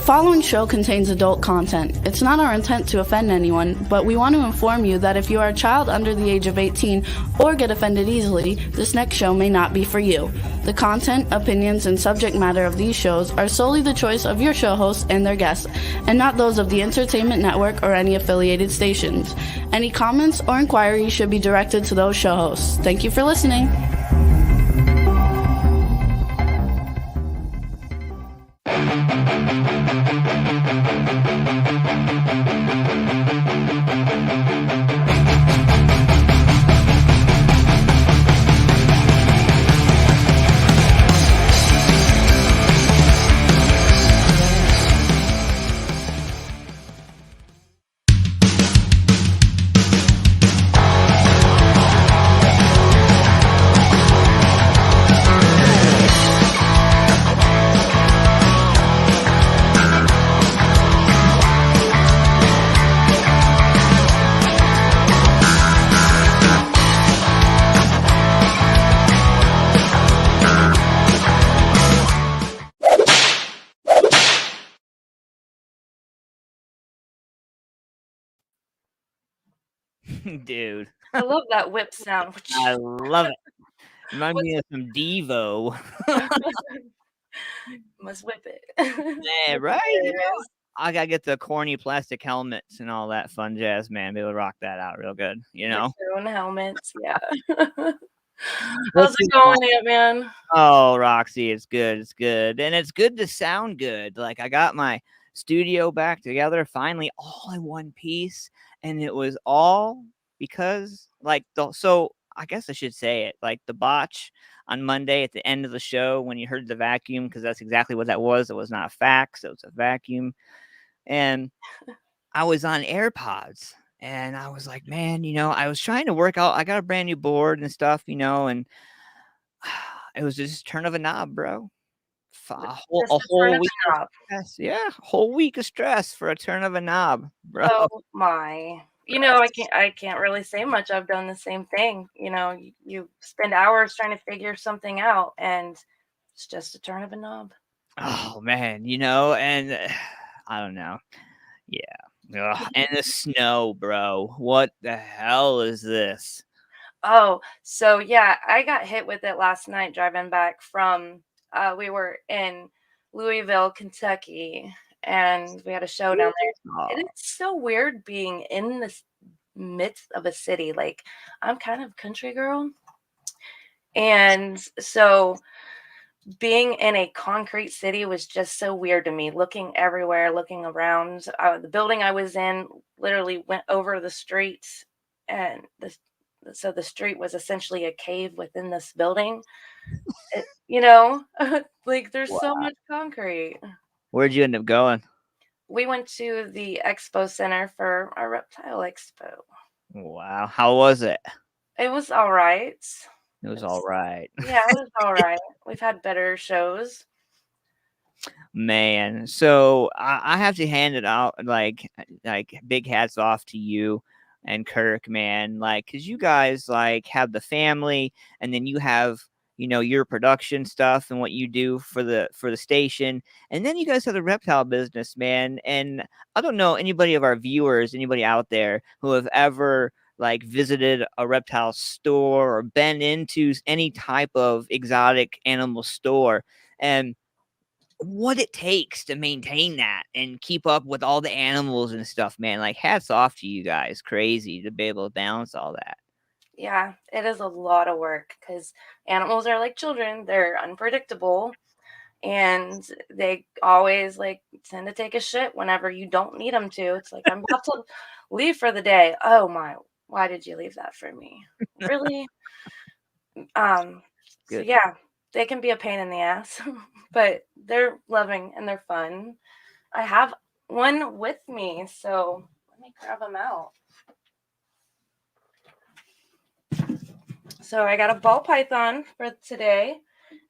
following show contains adult content. It's not our intent to offend anyone, but we want to inform you that if you are a child under the age of 18 or get offended easily, this next show may not be for you. The content, opinions, and subject matter of these shows are solely the choice of your show hosts and their guests, and not those of the Entertainment Network or any affiliated stations. Any comments or inquiries should be directed to those show hosts. Thank you for listening. Dude, I love that whip sound. I love it. Remind me of some Devo. Must whip it. Yeah, right? You know, I gotta get the corny plastic helmets and all that fun jazz, man. Be able to rock that out real good, you know? Your own helmets, yeah. What's How's it going, Antman? Oh, Roxy, it's good. It's good. And it's good to sound good. Like, I got my studio back together finally, all in one piece. And it was all because, like, so I guess I should say it, like the botch on Monday at the end of the show when you heard the vacuum, because that's exactly what that was. It was not a fax, it was a vacuum. And I was on AirPods. And I was like, man, you know, I was trying to work out. I got a brand new board and stuff, you know, and it was just a turn of a knob, bro. A whole week of stress. Yeah, a whole week of stress for a turn of a knob, bro. Oh my. You know, I can't really say much. I've done the same thing. You know, you spend hours trying to figure something out and it's just a turn of a knob. Oh man, you know, and I don't know. Yeah. Ugh. And the snow, bro. What the hell is this? Oh, so yeah, I got hit with it last night driving back from we were in Louisville, Kentucky, and we had a show down there. And it's so weird being in the midst of a city. Like, I'm kind of a country girl. And so being in a concrete city was just so weird to me. Looking everywhere, looking around. The building I was in literally went over the street, and so the street was essentially a cave within this building. You know, like there's so much concrete. Where'd you end up going? We went to the expo center for our reptile expo. Wow. How was it? It was all right. It was all right. Yeah, it was all right. We've had better shows. Man, so I have to hand it out, like big hats off to you and Kirk, man, like, because you guys like have the family, and then you have, you know, your production stuff and what you do for the station, and then you guys have the reptile business, man. And I don't know anybody of our viewers, anybody out there who have ever like visited a reptile store or been into any type of exotic animal store, and what it takes to maintain that and keep up with all the animals and stuff, man. Like, hats off to you guys. Crazy to be able to balance all that. Yeah, it is a lot of work because animals are like children. They're unpredictable, and they always like tend to take a shit whenever you don't need them to. It's like, I'm about to leave for the day. Oh my, why did you leave that for me? Really? So yeah, they can be a pain in the ass, but they're loving and they're fun. I have one with me, so let me grab him out. So I got a ball python for today.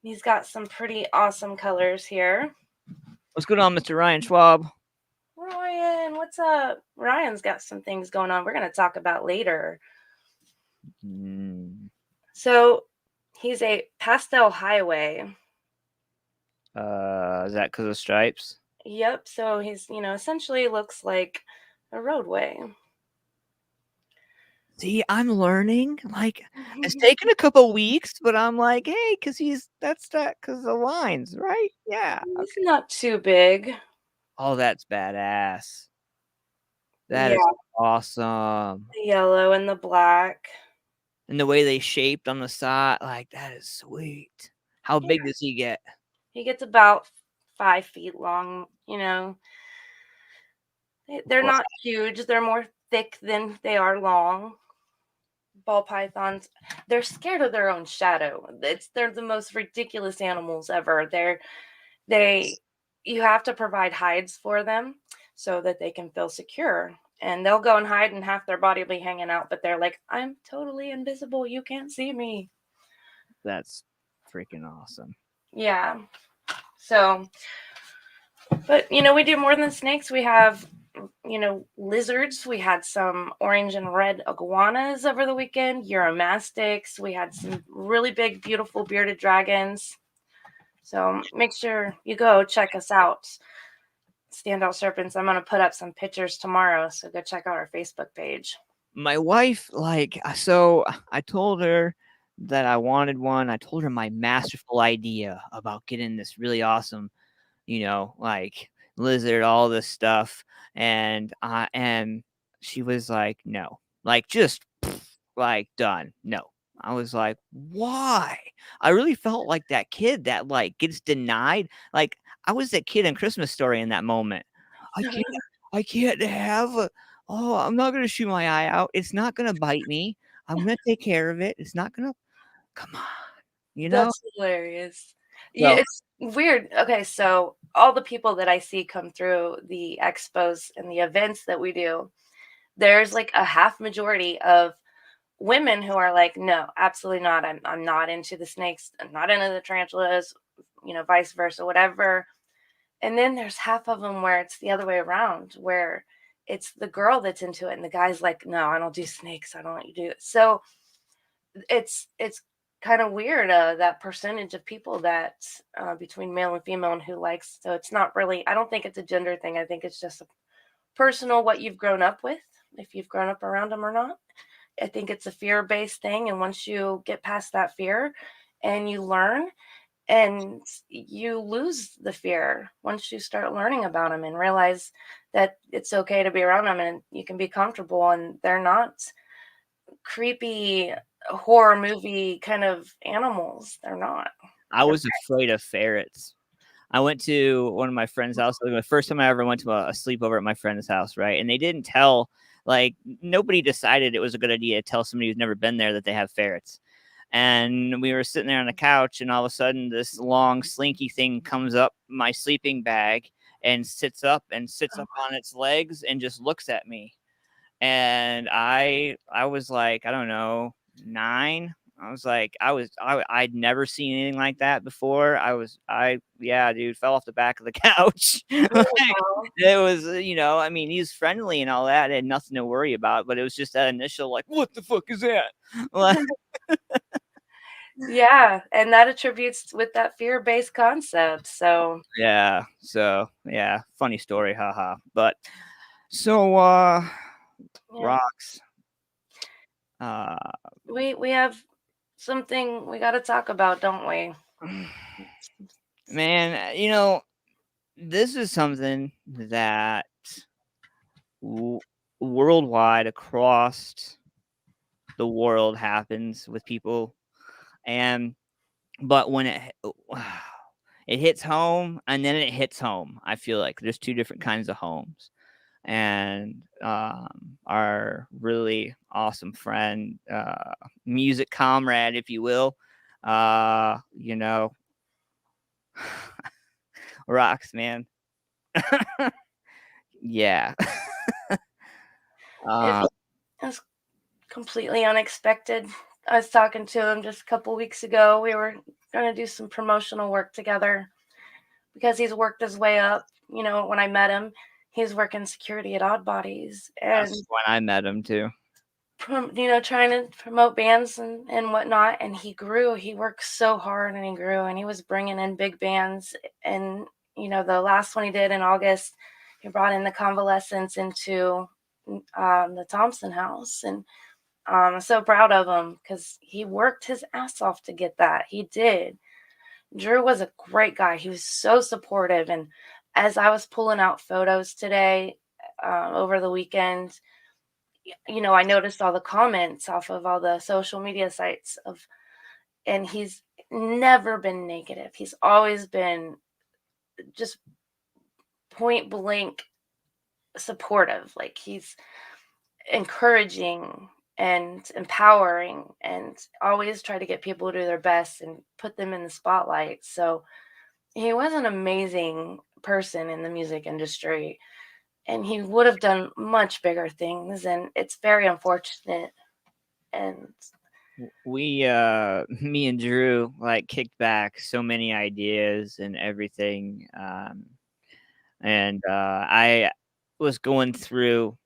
He's got some pretty awesome colors here. What's going on, Mr. Ryan Schwab? Ryan, what's up? Ryan's got some things going on we're going to talk about later. So he's a pastel highway. Is that because of stripes? Yep. So he's, essentially looks like a roadway. See, I'm learning. Like, it's taken a couple weeks, but I'm like, hey, because that's that because the lines, right? Yeah. He's not too big. Oh, that's badass. That Yeah, is awesome. the yellow and the black. And the way they shaped on the side, like, that is sweet. How Yeah, big does he get? he gets about 5 feet long. They're Well, not huge. They're more thick than they are long. Ball pythons, they're scared of their own shadow. They're the most ridiculous animals ever. They you have to provide hides for them so that they can feel secure. And they'll go and hide and half their body will be hanging out, but they're like, I'm totally invisible. You can't see me. that's freaking awesome. Yeah. So, but we do more than snakes. We have lizards. We had some orange and red iguanas over the weekend, Uromastics. We had some really big, beautiful bearded dragons. So make sure you go check us out. Standout Serpents. I'm going to put up some pictures tomorrow. So go check out our Facebook page. My wife, like, so I told her that I wanted one. I told her my masterful idea about getting this really awesome, like lizard, all this stuff. And she was like, no, like, just like, done. No. I was like, why? I really felt like that kid that like gets denied. Like, I was that kid in Christmas Story in that moment. I can't I can't have a oh, I'm not gonna shoot my eye out. It's not gonna bite me. I'm gonna take care of it. It's not gonna come on, you know? That's hilarious. Yeah, So it's weird. Okay, so all the people that I see come through the expos and the events that we do, there's like a half majority of women who are like, no, absolutely not. I'm not into the snakes. I'm not into the tarantulas, vice versa, whatever. And then there's half of them where it's the other way around, where it's the girl that's into it, and the guy's like, no, I don't do snakes. I don't let you do it. So it's kind of weird, that percentage of people that between male and female and who likes. So it's not really. I don't think it's a gender thing. I think it's just a personal what you've grown up with, if you've grown up around them or not. I think it's a fear-based thing, and once you get past that fear and you learn and you lose the fear once you start learning about them and realize that it's okay to be around them and you can be comfortable and they're not creepy horror movie kind of animals. They're not. I was afraid of ferrets. I went to one of my friend's house. Like, the first time I ever went to a sleepover at my friend's house, right? And they didn't tell, like, nobody decided it was a good idea to tell somebody who's never been there that they have ferrets. And we were sitting there on the couch, and all of a sudden, this long, slinky thing comes up my sleeping bag and sits up on its legs and just looks at me. And I was like, I don't know, 9. I was like, I'd never seen anything like that before. Yeah, dude, fell off the back of the couch. Like, it was, I mean, he's friendly and all that. I had nothing to worry about, but it was just that initial, like, what the fuck is that? Like, Yeah, and that attributes with that fear-based concept. So yeah. So, yeah, funny story. Haha. But so, yeah. Rocks. We have something we got to talk about, don't we? Man, this is something that worldwide across the world happens with people, but when it hits home and then it hits home, I feel like there's two different kinds of homes. And our really awesome friend, music comrade, if you will, you know, Rocks, man. Yeah. It's completely unexpected. I was talking to him just a couple weeks ago. We were going to do some promotional work together because he's worked his way up. When I met him, he's working security at Odd Bodies and, That's when I met him too. trying to promote bands and whatnot. And he grew. He worked so hard and he grew and he was bringing in big bands. And, the last one he did in August, he brought in the convalescents into the Thompson house. And I'm so proud of him because he worked his ass off to get that. He did. Drew was a great guy. He was so supportive. And as I was pulling out photos today, over the weekend, I noticed all the comments off of all the social media sites and he's never been negative. He's always been just point blank supportive. Like, he's encouraging and empowering and always try to get people to do their best and put them in the spotlight. So he was an amazing person in the music industry, and he would have done much bigger things, and it's very unfortunate. And we me and Drew like kicked back so many ideas and everything, and I was going through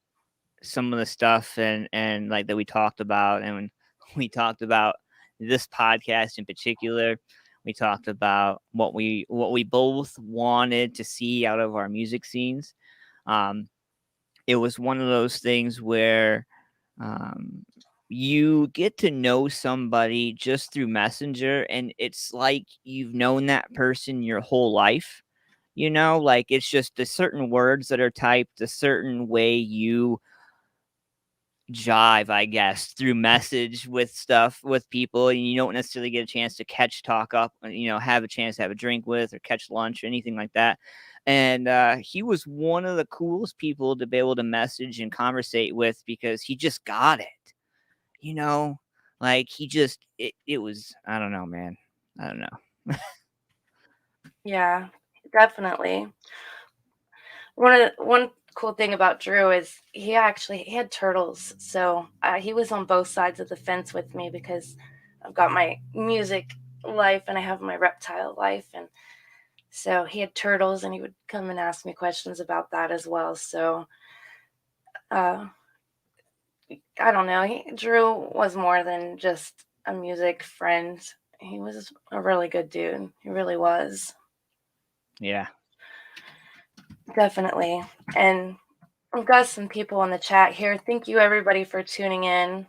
some of the stuff and like that we talked about, and when we talked about this podcast in particular, we talked about what we both wanted to see out of our music scenes. It was one of those things where you get to know somebody just through Messenger, and it's like you've known that person your whole life. Like, it's just the certain words that are typed, a certain way you jive, I guess, through message with people, and you don't necessarily get a chance to talk up, have a chance to have a drink with or catch lunch or anything like that. And he was one of the coolest people to be able to message and conversate with because he just got it. Like, it was, I don't know, man. I don't know. yeah, definitely. One cool thing about Drew is he had turtles. So he was on both sides of the fence with me because I've got my music life and I have my reptile life. And so he had turtles, and he would come and ask me questions about that as well. So I don't know. Drew was more than just a music friend. He was a really good dude. He really was. Yeah. Definitely. And we've got some people in the chat here. Thank you, everybody, for tuning in.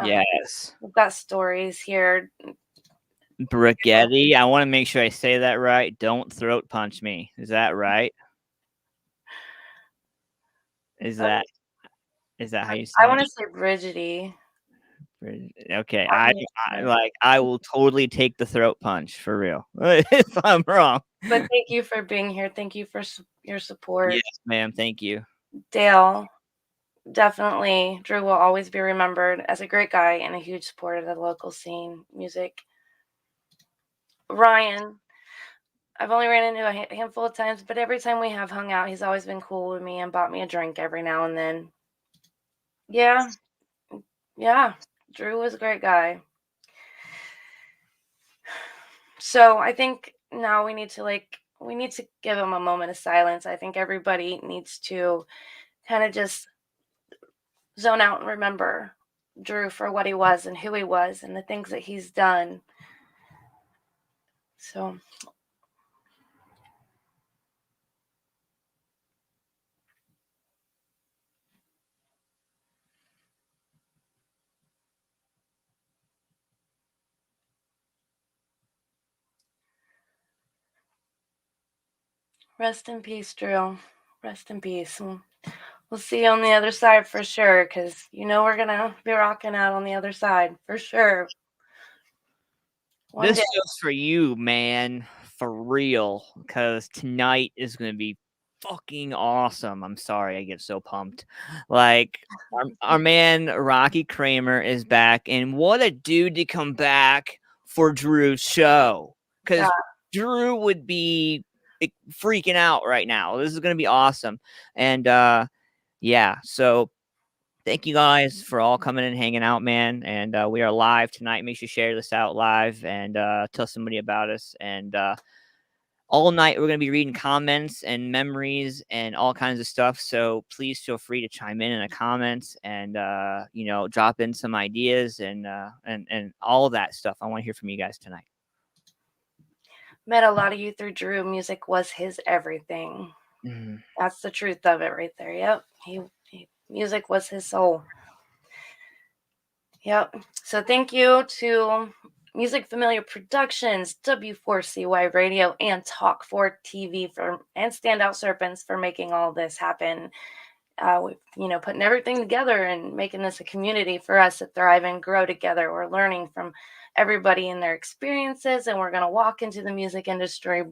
Yes. We've got stories here. Brigetti, I want to make sure I say that right. Don't throat punch me. Is that right? Is that how you say I it? want to say Brigidi. Okay, I will totally take the throat punch for real if I'm wrong. But thank you for being here. Thank you for your support. Yes, ma'am. Thank you. Dale, definitely. Drew will always be remembered as a great guy and a huge supporter of the local scene music. Ryan, I've only ran into a handful of times, but every time we have hung out, he's always been cool with me and bought me a drink every now and then. Yeah. Drew was a great guy. So I think now we need to give him a moment of silence. I think everybody needs to kind of just zone out and remember Drew for what he was and who he was and the things that he's done. So rest in peace, Drew. Rest in peace. We'll see you on the other side for sure, because we're going to be rocking out on the other side for sure. This show's for you, man. For real. Because tonight is going to be fucking awesome. I'm sorry, I get so pumped. Like, our man Rocky Kramer is back, and what a dude to come back for Drew's show. Because Drew would be freaking out right now. This is going to be awesome. And yeah, so thank you guys for all coming and hanging out, man. And we are live tonight. Make sure you share this out live and tell somebody about us. And all night we're going to be reading comments and memories and all kinds of stuff. So please feel free to chime in the comments and drop in some ideas and all that stuff. I want to hear from you guys tonight. met a lot of you through Drew. Music was his everything. Mhm. That's the truth of it right there. Yep. Music was his soul. Yep. So thank you to Music Familiar Productions, W4CY Radio, and Talk 4 TV and Standout Serpents for making all this happen. We've putting everything together and making this a community for us to thrive and grow together. We're learning from everybody and their experiences, and we're going to walk into the music industry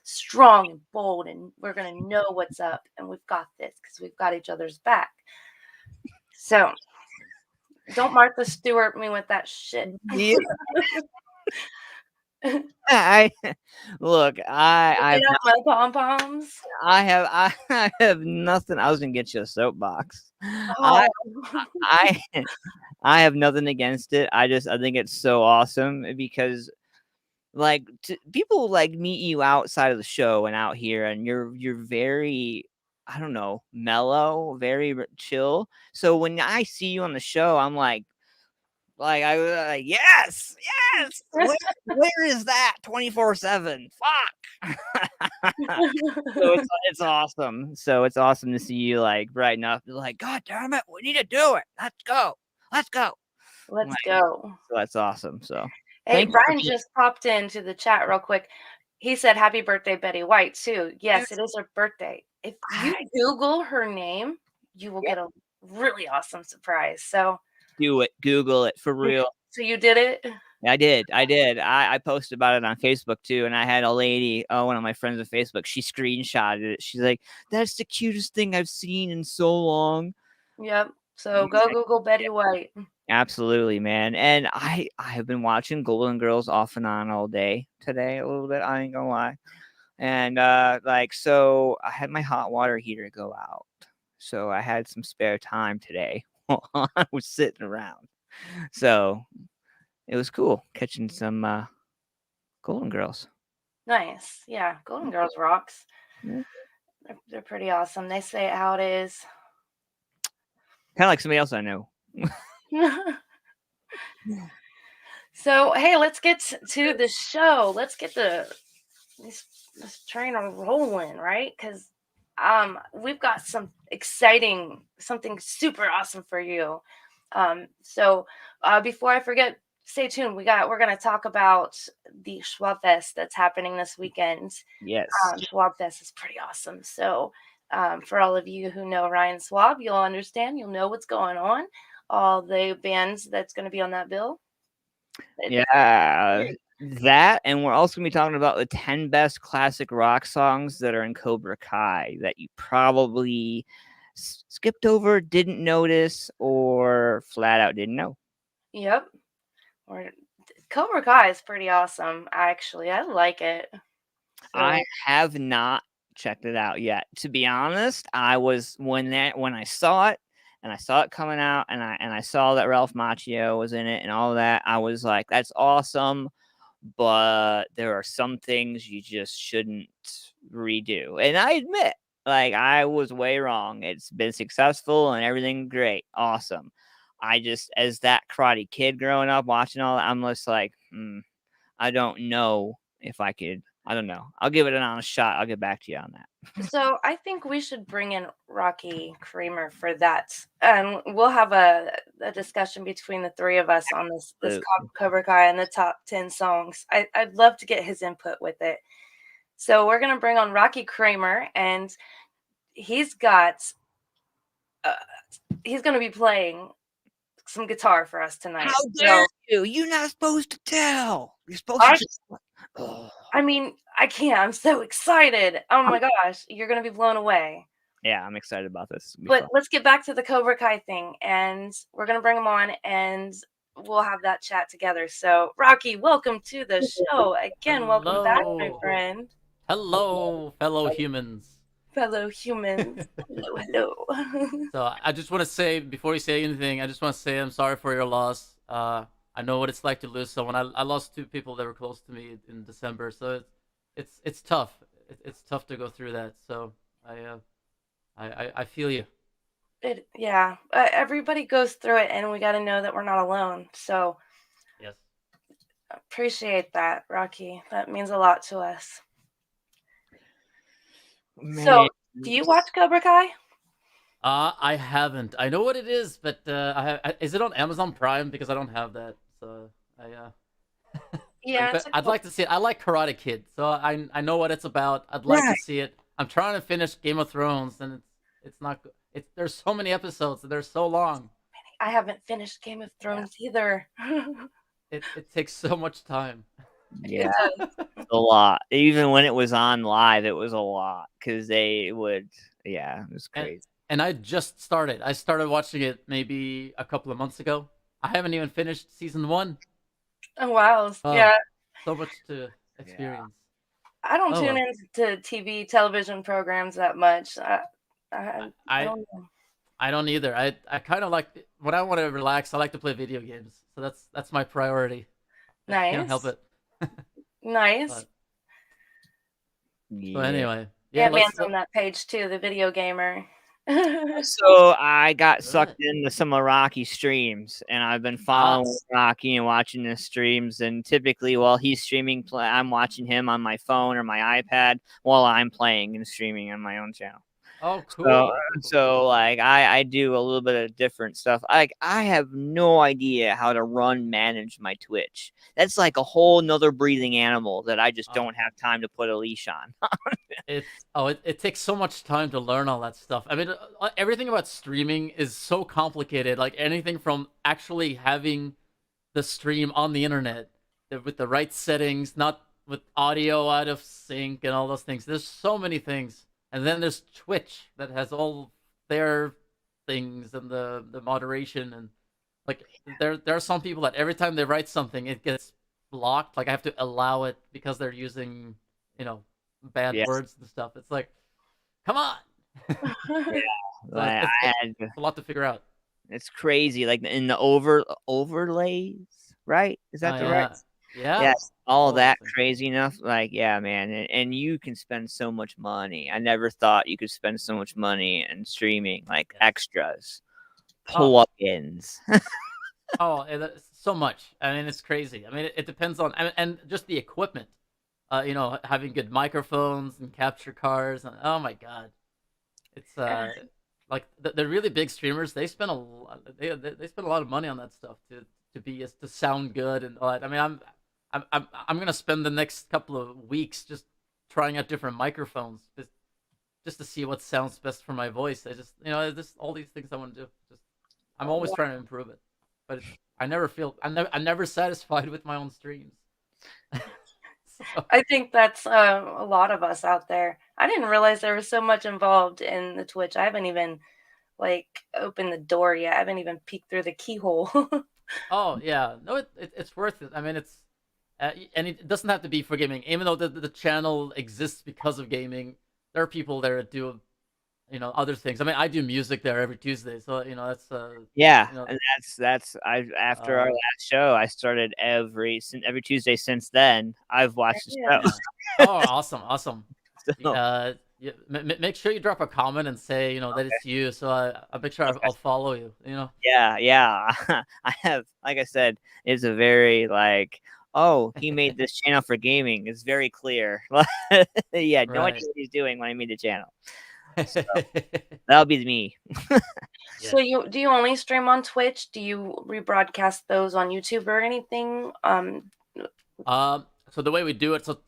strong and bold, and we're going to know what's up, and we've got this because we've got each other's back. So don't Martha Stewart me with that shit. Yeah. I look. Get out my pom poms. I have nothing. I was gonna get you a soapbox. Oh. I I have nothing against it. I think it's so awesome because like people like meet you outside of the show and out here, and you're very, I don't know, mellow, very chill. So when I see you on the show, I'm I was like, yes, where is that 24/7? Fuck. So it's awesome. So it's awesome to see you like brighten up. You're like, God damn it, we need to do it. Let's go. Let's Like, go. so that's awesome. So Hey, thank you Brian just popped into the chat real quick. He said, "Happy birthday, Betty White," too. Yes, it is her birthday. If you Google her name, you will get a really awesome surprise. So do it. Google it for real. So you did it? I did. I posted about it on Facebook too, and I had a lady, one of my friends on Facebook, she screenshotted it. She's like, "That's the cutest thing I've seen in so long." Yep. So go Google Betty White. Absolutely, man. And I have been watching Golden Girls off and on all day today, a little bit. I ain't gonna lie. And so I had my hot water heater go out, so I had some spare time today while I was sitting around. So it was cool catching some Golden Girls. Nice. Yeah, Golden Girls rocks. Yeah. They're pretty awesome. They say it how it is. Kind of like somebody else I know. So, hey, let's get to the show. Let's get this train rolling, right? Because we've got something super awesome for you. So before I forget, stay tuned. We're going to talk about the Schwab Fest that's happening this weekend. Yes. Schwab Fest is pretty awesome. So for all of you who know Ryan Schwab, you'll understand. You'll know what's going on. All the bands that's going to be on that bill. Yeah, that, and we're also going to be talking about the 10 best classic rock songs that are in Cobra Kai that you probably skipped over, didn't notice, or flat out didn't know. Yep. Cobra Kai is pretty awesome, actually. I like it. So, I have not checked it out yet. To be honest, I was when I saw it, and I saw it coming out, and I saw that Ralph Macchio was in it and all that, I was like, that's awesome, but there are some things you just shouldn't redo. And I admit, like, I was way wrong. It's been successful and everything great. Awesome. I just, as that Karate Kid growing up, watching all that, I'm just like, I don't know if I could. I don't know. I'll give it an honest shot. I'll get back to you on that. So I think we should bring in Rocky Kramer for that. And we'll have a discussion between the three of us on this Cobra Kai and the top 10 songs. I'd love to get his input with it. So we're going to bring on Rocky Kramer, and he's got he's going to be playing some guitar for us tonight. How dare you? You're not supposed to tell. You're supposed to just... I mean, I can't. I'm so excited. Oh my gosh. You're going to be blown away. Yeah, I'm excited about this. But let's get back to the Cobra Kai thing, and we're going to bring him on, and we'll have that chat together. So, Rocky, welcome to the show. Again, welcome back, my friend. Hello, fellow humans. Hello. So I just want to say, before you say anything, I just want to say I'm sorry for your loss. I know what it's like to lose someone. I lost two people that were close to me in December, so it's tough. It's tough to go through that. So I feel you. Everybody goes through it, and we got to know that we're not alone. So yes, Appreciate that, Rocky. That means a lot to us. Man, So, do you watch Cobra Kai? I haven't. I know what it is, but is it on Amazon Prime? Because I don't have that. So Yeah, but I'd like to see it. I like Karate Kid, so I know what it's about. I'd like to right. see it. I'm trying to finish Game of Thrones, and it's not good. There's so many episodes, and they're so long. I haven't finished Game of Thrones either. It takes so much time. Yeah, It does. a lot. Even when it was on live, it was a lot because they would. Yeah, it was crazy. And I just started. I started watching it maybe a couple of months ago. I haven't even finished season 1. Oh, wow. Oh, Yeah. so much to experience. I don't Oh, tune well. into TV, television programs that much. I I don't know. I don't either. I kind of like when I want to relax. I like to play video games, so that's my priority. I can't help Nice. it. Nice. But, so Yeah. anyway, Yeah, let's. man's on that page too, the video gamer. So I got Good. sucked into some of Rocky's streams, and I've been following Rocky and watching his streams. And typically, while he's streaming, I'm watching him on my phone or my iPad while I'm playing and streaming on my own channel. Oh, cool. So like I do a little bit of different stuff. I have no idea how to manage my Twitch. That's like a whole nother breathing animal that I just don't have time to put a leash on. It takes so much time to learn all that stuff. I mean, everything about streaming is so complicated. Like anything from actually having the stream on the internet with the right settings, not with audio out of sync and all those things. There's so many things. And then there's Twitch that has all their things and the moderation, and like there are some people that every time they write something it gets blocked. Like I have to allow it because they're using, bad words and stuff. It's like, come on. It's a lot to figure out. It's crazy. Like in the overlays, right? Is that the right? Yeah. Yes, all that crazy enough. Like, yeah, man. And you can spend so much money. I never thought you could spend so much money in streaming, like extras, plugins. So much. I mean, it's crazy. I mean, it depends on, and just the equipment. Having good microphones and capture cards. And, oh my God. It's like the really big streamers. They spend a lot. They spend a lot of money on that stuff to sound good and all that. I mean, I'm gonna spend the next couple of weeks just trying out different microphones just to see what sounds best for my voice. I just all these things I want to do. I'm always trying to improve it, but I'm never satisfied with my own streams. I think that's a lot of us out there. I didn't realize there was so much involved in the Twitch. I haven't even opened the door yet. I haven't even peeked through the keyhole. Oh yeah, no, it's worth it. I mean, it's and it doesn't have to be for gaming. Even though the channel exists because of gaming, there are people there that do, other things. I mean, I do music there every Tuesday, so that's and that's after our last show, I started every Tuesday since then. I've watched the show. Oh, awesome. So. Make sure you drop a comment and say that it's you, so I'll make sure I'll follow you. Yeah. I have, like I said, it's a very he made this channel for gaming. It's very clear. Yeah, no idea what he's doing when I made the channel. So, that'll be me. So do you only stream on Twitch? Do you rebroadcast those on YouTube or anything? So the way we do it, so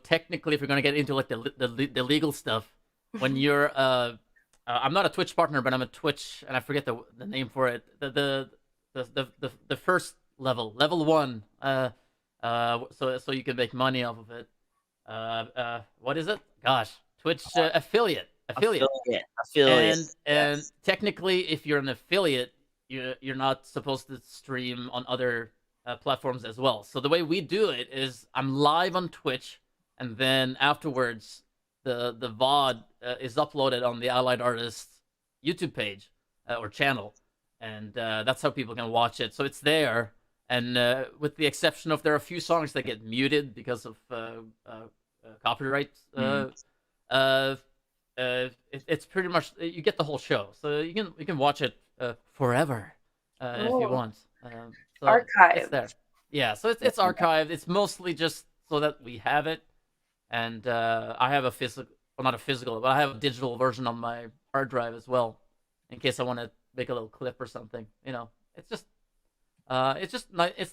technically, if you're gonna get into the legal stuff, when you're I'm not a Twitch partner, but I'm a Twitch, and I forget the name for it. The first level 1, so you can make money off of it. What is it? Gosh, Twitch affiliate. And technically, if you're an affiliate, you're not supposed to stream on other platforms as well. So the way we do it is I'm live on Twitch, and then afterwards the VOD is uploaded on the Allied Artists YouTube page or channel, and that's how people can watch it. So it's there, and with the exception of there are a few songs that get muted because of copyright. It's pretty much you get the whole show, so you can watch it forever if you want. So archive. it's there. Yeah, so it's archived. It's mostly just so that we have it, and I have a physical, well, not a physical, but I have a digital version on my hard drive as well, in case I want to make a little clip or something. It's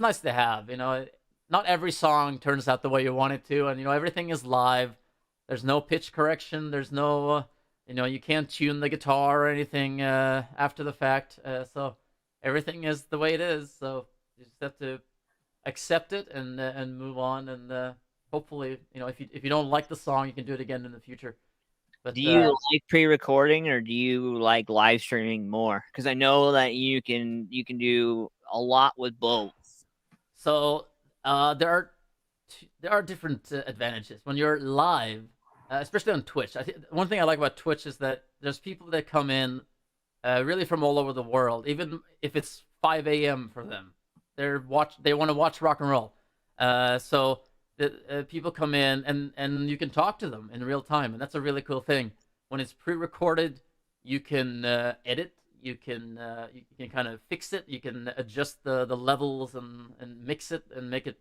nice to have. Not every song turns out the way you want it to, and everything is live. There's no pitch correction. There's no, you can't tune the guitar or anything after the fact. So everything is the way it is. So you just have to accept it and move on, and hopefully, if you don't like the song, you can do it again in the future. But do you like pre-recording, or do you like live streaming more? Because I know that you can do a lot with both. So there are different advantages when you're live, especially on Twitch. I think one thing I like about Twitch is that there's people that come in really from all over the world, even if it's 5 a.m. for them. They want to watch rock and roll. So the people come in and you can talk to them in real time, and that's a really cool thing. When it's pre-recorded, you can edit. You can kind of fix it. You can adjust the levels and mix it and make it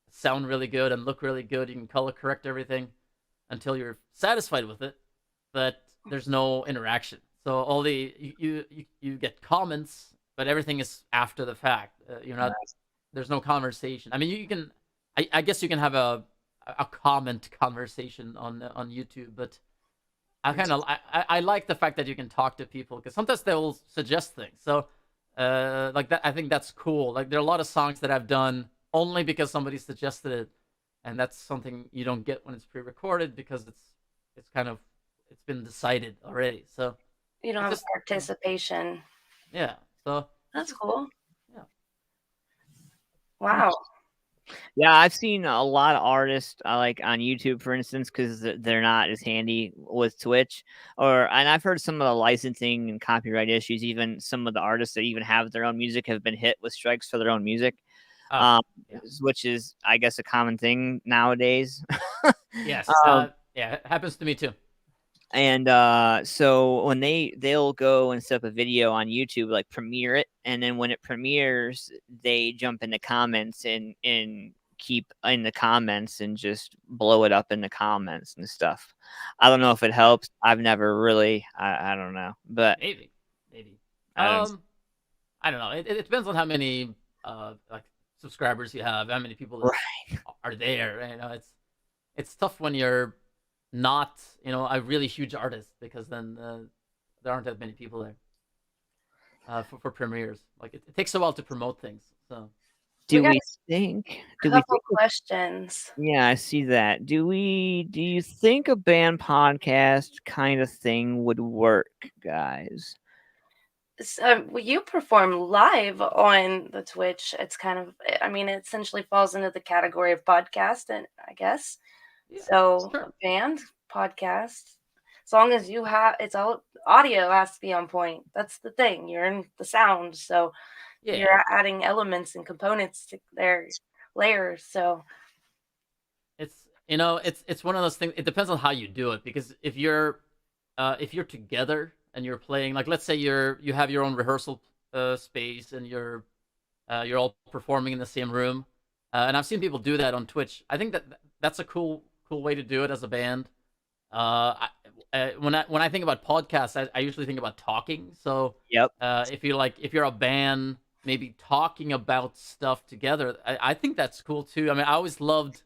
sound really good and look really good. You can color correct everything until you're satisfied with it, but there's no interaction. So all you get comments, but everything is after the fact. There's no conversation. I mean, you can, I guess you can have a comment conversation on YouTube, but I like the fact that you can talk to people, because sometimes they will suggest things. So like that, I think that's cool. Like there are a lot of songs that I've done only because somebody suggested it, and that's something you don't get when it's pre-recorded, because it's been decided already. So you don't have participation. Yeah. So that's cool. Yeah. Wow. Yeah, I've seen a lot of artists like on YouTube, for instance, because they're not as handy with Twitch, and I've heard some of the licensing and copyright issues. Even some of the artists that even have their own music have been hit with strikes for their own music, which is, I guess, a common thing nowadays. Yes. Yeah, it happens to me too. And so when they'll go and set up a video on YouTube, like premiere it, and then when it premieres, they jump in the comments and keep in the comments and just blow it up in the comments and stuff. I don't know if it helps. I've never really, I don't know, but maybe. I don't know. It depends on how many like subscribers you have, how many people are there. It's tough when you're not a really huge artist, because then there aren't that many people there for premieres. Like it takes a while to promote things. So do we think questions? Yeah, I see that. Do you think a band podcast kind of thing would work, guys? So you perform live on the Twitch. It's kind of, I mean, it essentially falls into the category of podcast, and I guess. Yeah, so sure. A band podcast, as long as you have, it's all audio has to be on point. That's the thing. You're in the sound, so you're adding elements and components to their layers. So it's one of those things. It depends on how you do it, because if you're together and you're playing, like let's say you have your own rehearsal space and you're all performing in the same room, and I've seen people do that on Twitch. I think that's a cool way to do it as a band. When I think about podcasts, I usually think about talking. So if you're a band, maybe talking about stuff together, I think that's cool too. I mean, I always loved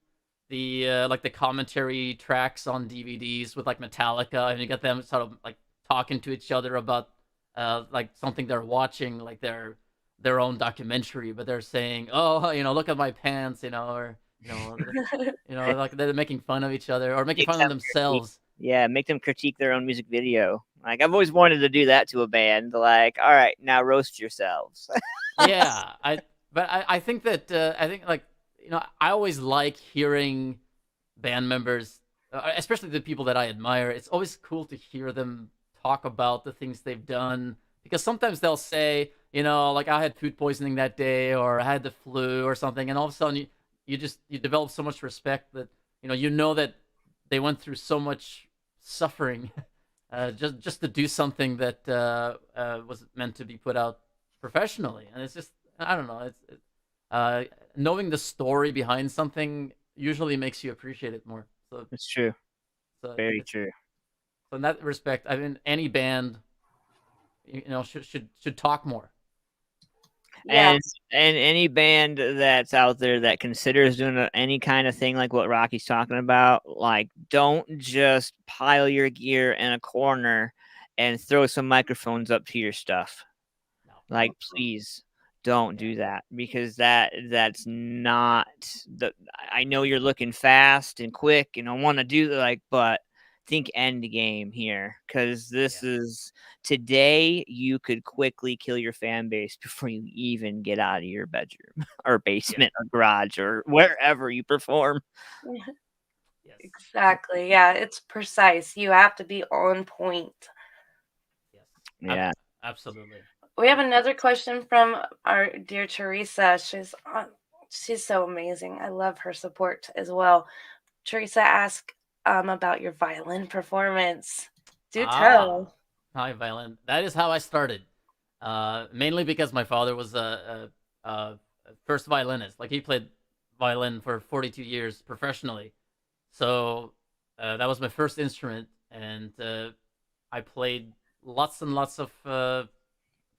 the like the commentary tracks on DVDs with like Metallica, and you get them sort of like talking to each other about like something they're watching, like their own documentary, but they're saying, oh, look at my pants, or like they're making fun of each other or making fun of themselves. Yeah, make them critique their own music video. Like I've always wanted to do that to a band. Like, all right, now roast yourselves. Yeah, I think that I always like hearing band members, especially the people that I admire. It's always cool to hear them talk about the things they've done, because sometimes they'll say, like I had food poisoning that day, or I had the flu or something, and all of a sudden you develop so much respect that that they went through so much suffering just to do something that was meant to be put out professionally. And it's just, I don't know, knowing the story behind something usually makes you appreciate it more. So, It's true. so Very it's true. so in that respect, I mean, any band, should talk more. Yeah. And any band that's out there that considers doing any kind of thing like what Rocky's talking about, like, don't just pile your gear in a corner and throw some microphones up to your stuff. No. Like, please don't do that, because that's not the. I know you're looking fast and quick and I want to do but think end game here, because this is today. You could quickly kill your fan base before you even get out of your bedroom or basement or garage or wherever you perform. Yes. Exactly. Yeah, it's precise. You have to be on point. Yes. Yeah. Absolutely. We have another question from our dear Teresa. She's so amazing. I love her support as well. Teresa asked about your violin performance. Do tell. Hi, violin. That is how I started. Mainly because my father was a first violinist. Like, he played violin for 42 years professionally. So that was my first instrument, and I played lots and lots of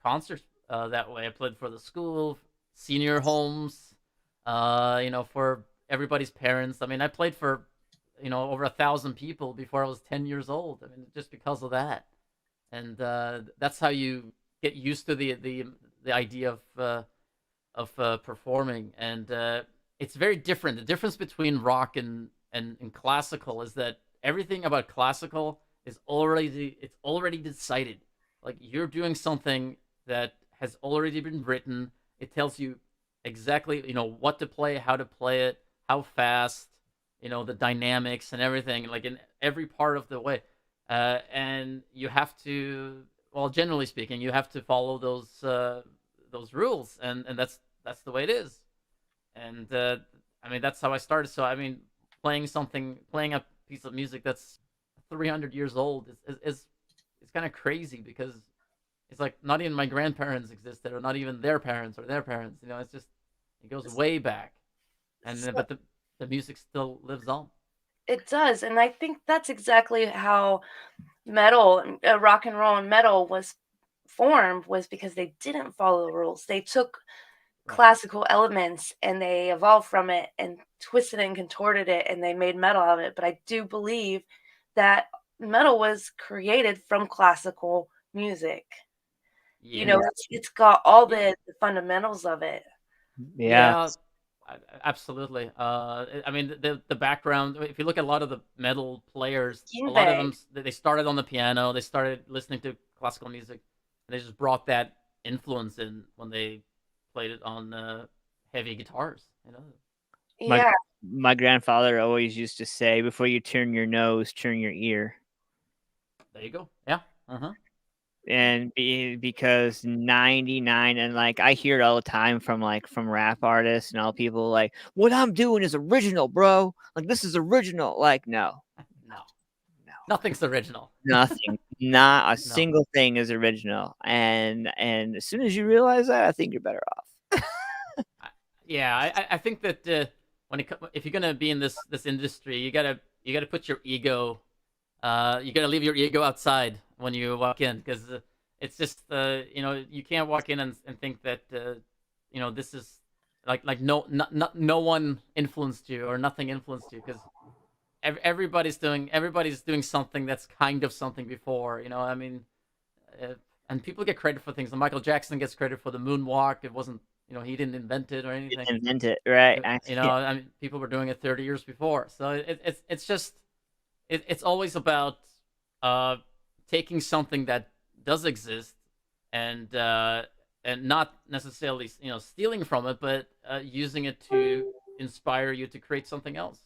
concerts that way. I played for the school, senior homes, for everybody's parents. I mean, I played for, over 1,000 people before I was 10 years old. I mean, just because of that. And that's how you get used to the idea of performing. And it's very different. The difference between rock and classical is that everything about classical is already decided. Like, you're doing something that has already been written. It tells you exactly, what to play, how to play it, how fast, the dynamics and everything, like in every part of the way. And you have to, well, generally speaking, you have to follow those rules, and that's the way it is. And I mean, that's how I started. So I mean, playing a piece of music that's 300 years old is kind of crazy, because it's like not even my grandparents existed, or not even their parents or their parents. It's just, it goes way back, and but the music still lives on. It does, and I think that's exactly how metal, rock and roll and metal was formed, was because they didn't follow the rules. They took classical elements and they evolved from it and twisted and contorted it, and they made metal out of it. But I do believe that metal was created from classical music. Yeah. It's got all the fundamentals of it. Yeah. Absolutely. I mean, the background. If you look at a lot of the metal players, a Beanbag. lot of them, they started on the piano. They started listening to classical music, and they just brought that influence in when they played it on heavy guitars. Yeah. My grandfather always used to say, before you turn your nose, turn your ear. There you go. Yeah. Uh-huh. And because 99, and like I hear it all the time from rap artists and all people, like, what I'm doing is original, bro. Like, this is original. Like, no. Nothing's original. Nothing. Not a single thing is original. And as soon as you realize that, I think you're better off. Yeah, I think that if you're gonna be in this industry, you gotta put your ego, you gotta leave your ego outside when you walk in, because it's just you can't walk in and think that this is like no one influenced you, or nothing influenced you, because everybody's doing something that's kind of something before. I mean, and people get credit for things. Michael Jackson gets credit for the moonwalk. It wasn't, he didn't invent it or anything. Didn't invent it, right? I mean, people were doing it 30 years before. So it's just it's always about taking something that does exist, and not necessarily stealing from it, but using it to inspire you to create something else.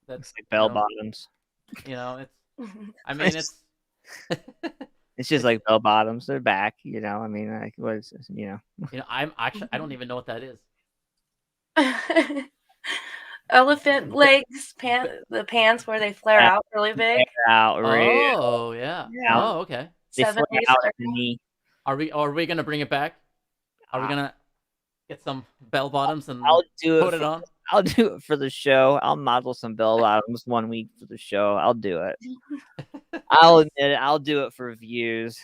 That's like bell bottoms. It's. I mean, it's. It's just like bell bottoms. They're back. I mean, like, what is this? I'm actually, I don't even know what that is. Elephant legs, the pants where they flare out really big. Oh, yeah. Oh, okay. They flare out at the knee. Are we gonna bring it back? Are we gonna? Get some bell bottoms and I'll do put it on. I'll do it for the show. I'll model some bell bottoms 1 week for the show. I'll do it. I'll admit it. I'll do it for views.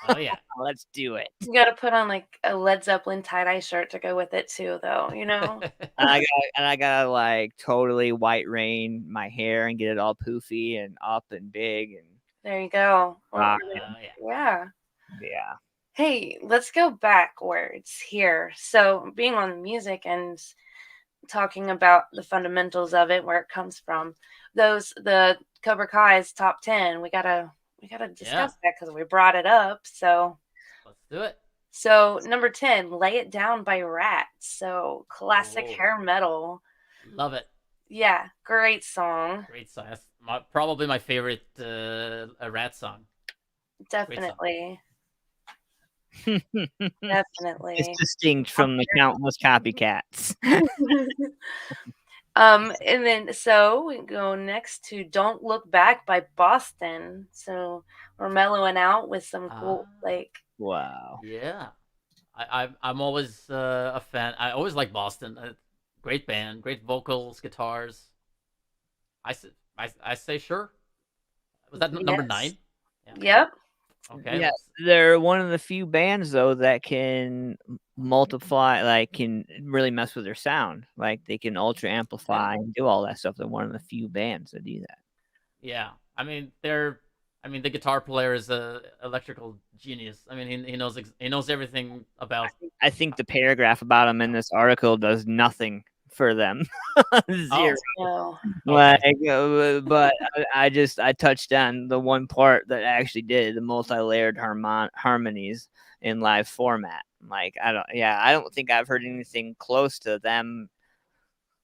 Oh yeah. Let's do it. You gotta put on like a Led Zeppelin tie-dye shirt to go with it too, though. And I gotta like totally white rain my hair and get it all poofy and up and big and There you go. rock. Yeah. Yeah. Hey, let's go backwards here. So, being on the music and talking about the fundamentals of it, where it comes from, the Cobra Kai's top 10. We gotta discuss that because we brought it up. So let's do it. So number 10, "Lay It Down" by Rat. So classic hair metal. Love it. Yeah, great song. Great song. That's probably my favorite Rat song. Definitely. Definitely. It's distinct from the countless copycats. And then so we go next to "Don't Look Back" by Boston. So we're mellowing out with some cool Wow. Yeah. I'm always a fan. I always like Boston. Great band, great vocals, guitars. I say sure. Was that number 9? Yeah. Yep. Okay. Yeah, they're one of the few bands though that can multiply, like can really mess with their sound. Like they can ultra amplify and do all that stuff. They're one of the few bands that do that. Yeah, I mean the guitar player is a electrical genius. I mean he knows everything about. I think the paragraph about him in this article does nothing for them. Zero. Oh, Like, but I touched on the one part that actually did the multi-layered harmonies in live format. Like I don't think I've heard anything close to them.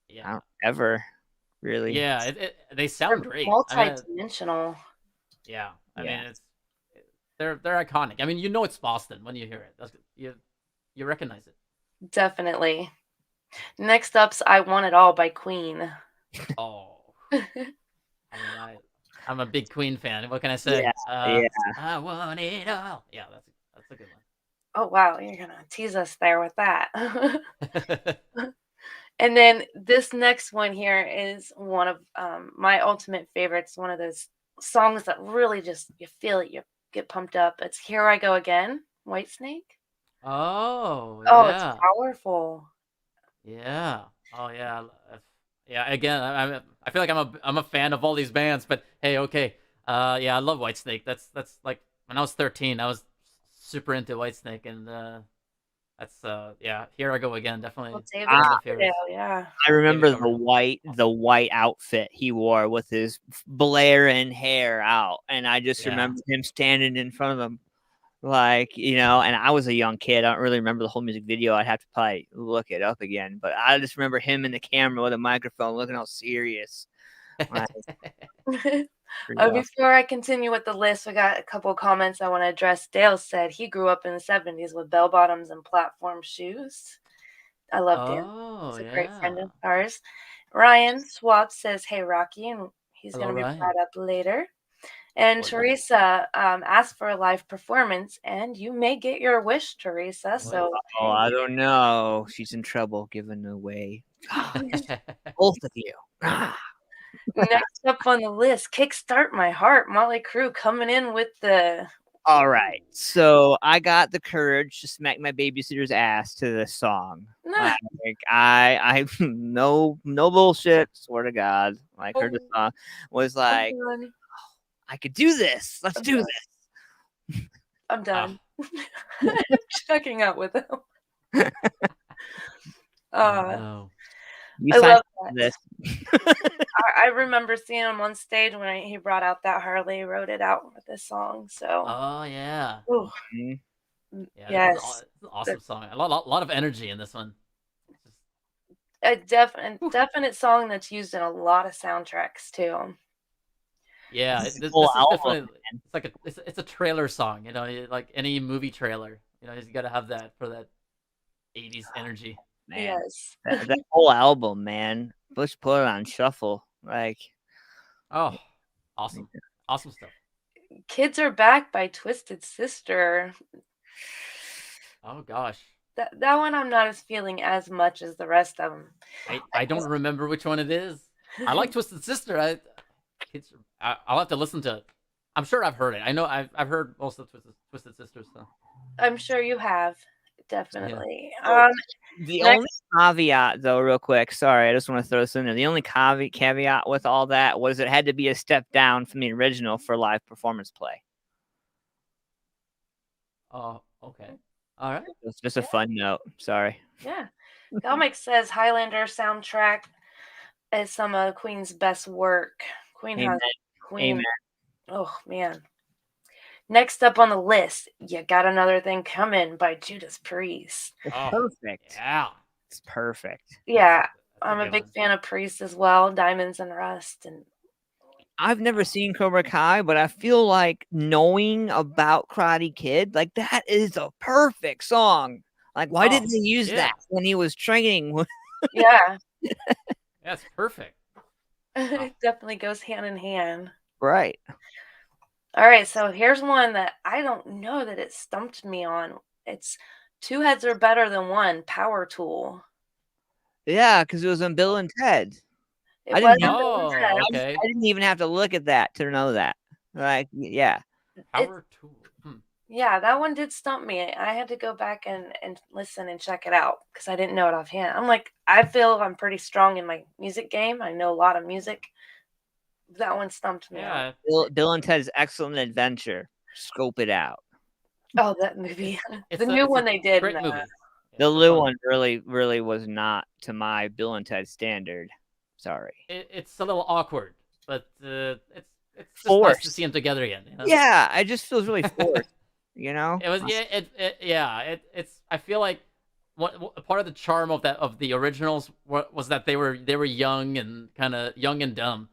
Yeah, ever really. Yeah, they sound great. Multi-dimensional. I mean they're iconic. I mean it's Boston when you hear it. You recognize it. Definitely. Next up's "I Want It All" by Queen. Oh. I'm a big Queen fan. What can I say? I want it all. Yeah, that's a good one. Oh wow, you're gonna tease us there with that. And then this next one here is one of my ultimate favorites. One of those songs that really just you feel it, you get pumped up. It's "Here I Go Again," Whitesnake. Oh, it's powerful. Yeah. Oh yeah. Yeah. Again, I feel like I'm a fan of all these bands, but hey, okay. I love Whitesnake. That's like when I was 13, I was super into Whitesnake, and that's Here I Go Again. Definitely. Yeah. I remember the white outfit he wore with his blaring hair out, and I just remember him standing in front of them. Like, and I was a young kid. I don't really remember the whole music video. I'd have to probably look it up again. But I just remember him in the camera with a microphone looking all serious. Before I continue with the list, we got a couple comments I want to address. Dale said he grew up in the 70s with bell bottoms and platform shoes. I love Dale. He's a great friend of ours. Ryan Swap says, "Hey, Rocky," and he's going to be brought up later. And Teresa asked for a live performance, and you may get your wish, Teresa. So, I don't know. She's in trouble giving away. Both of you. Next up on the list, "Kickstart My Heart," Motley Crue coming in with the. All right, so I got the courage to smack my babysitter's ass to this song. Like, I no bullshit. Swear to God, like heard the song was like. I could do this. Let's do this. I'm done. Checking out with him. I love that. I remember seeing him on stage when he brought out that Harley, wrote it out with this song. So. Oh yeah. Yes. It's an awesome song. A lot of energy in this one. A definite song that's used in a lot of soundtracks too. Yeah, this is definitely it's a trailer song, like any movie trailer. You got to have that for that 80s energy. Man, that whole album, man. Let's put it on shuffle. Like, oh, awesome stuff. "Kids Are Back" by Twisted Sister. Oh gosh, That one I'm not as feeling as much as the rest of them. I don't remember which one it is. I like Twisted Sister. I'll have to listen to it. I'm sure I've heard it. I know I've heard most of Twisted Sisters. So I'm sure you have, definitely. Oh, the only Next, caveat, though, real quick, sorry, I just want to throw this in there. The only caveat with all that was it had to be a step down from the original for live performance play. oh, okay, all right. It's just a fun note. Sorry. yeah. Comic says Highlander soundtrack is some of Queen's best work. Queen Amen. has Queen. Amen. Oh man. Next up on the list, You Got Another Thing Coming by Judas Priest. It's Oh, perfect. Yeah, It's perfect. Yeah, That's I'm a good big one. fan of Priest as well. Diamonds and Rust, and I've never seen Cobra Kai, but I feel like knowing about Karate Kid, like that is a perfect song. Like, why didn't he use yeah. that when he was training? yeah, That's perfect. it definitely goes hand in hand. Right. All right, so here's one that I don't know that it stumped me on. It's Two Heads Are Better Than One, Power Tool. Yeah, because it was on Bill and Ted. It I didn't wasn't know. Bill and Ted. Oh, okay. I didn't even have to look at that to know that. Like, yeah. Power Tool. Yeah, that one did stump me. I had to go back and listen and check it out because I didn't know it offhand. I'm like, I feel I'm pretty strong in my music game. I know a lot of music. That one stumped me out. Yeah, Bill and Ted's Excellent Adventure. Scope it out. Oh, that movie. it's The new one they did. Great movie. The it's new fun. one really was not to my Bill and Ted standard. Sorry. It's a little awkward, but it's just nice to Forced. see them together again. You know? Yeah, it just feels really forced. You know? It was it's I feel like what part of the charm of the originals was that they were young and kind of young and dumb,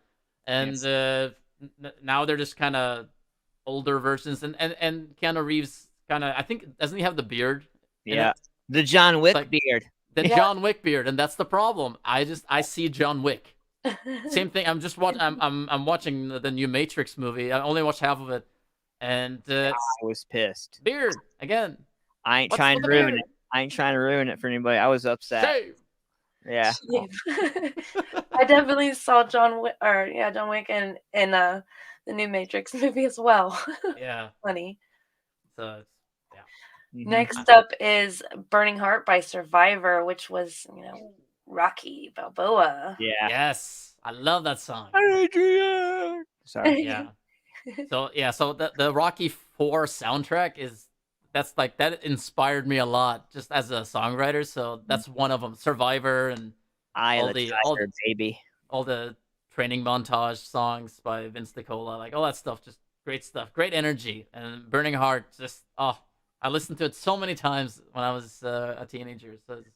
and Yes. now they're just kind of older versions, and Keanu Reeves kind of, I think, doesn't he have the beard? in Yeah. it? The John Wick like- beard. The Yeah. John Wick beard, and that's the problem. I see John Wick. Same thing. I'm watching the new Matrix movie. I only watched half of it, and I was pissed. beard again. I ain't What's trying with to the ruin beard? it. I ain't trying to ruin it for anybody. I was upset. Shave. Yeah. I definitely saw John Wick in the new Matrix movie as well. Yeah. Funny. So yeah. Mhm. Next up is Burning Heart by Survivor, which was, Rocky Balboa. Yeah. Yes, I love that song. Adrian. Sorry. Yeah. So the Rocky IV soundtrack that inspired me a lot just as a songwriter. So that's one of them. Survivor and I all the the tiger, baby. all the training montage songs by Vince Nicola, like all that stuff, just great stuff, great energy. And Burning Heart, just I listened to it so many times when I was a teenager. So it's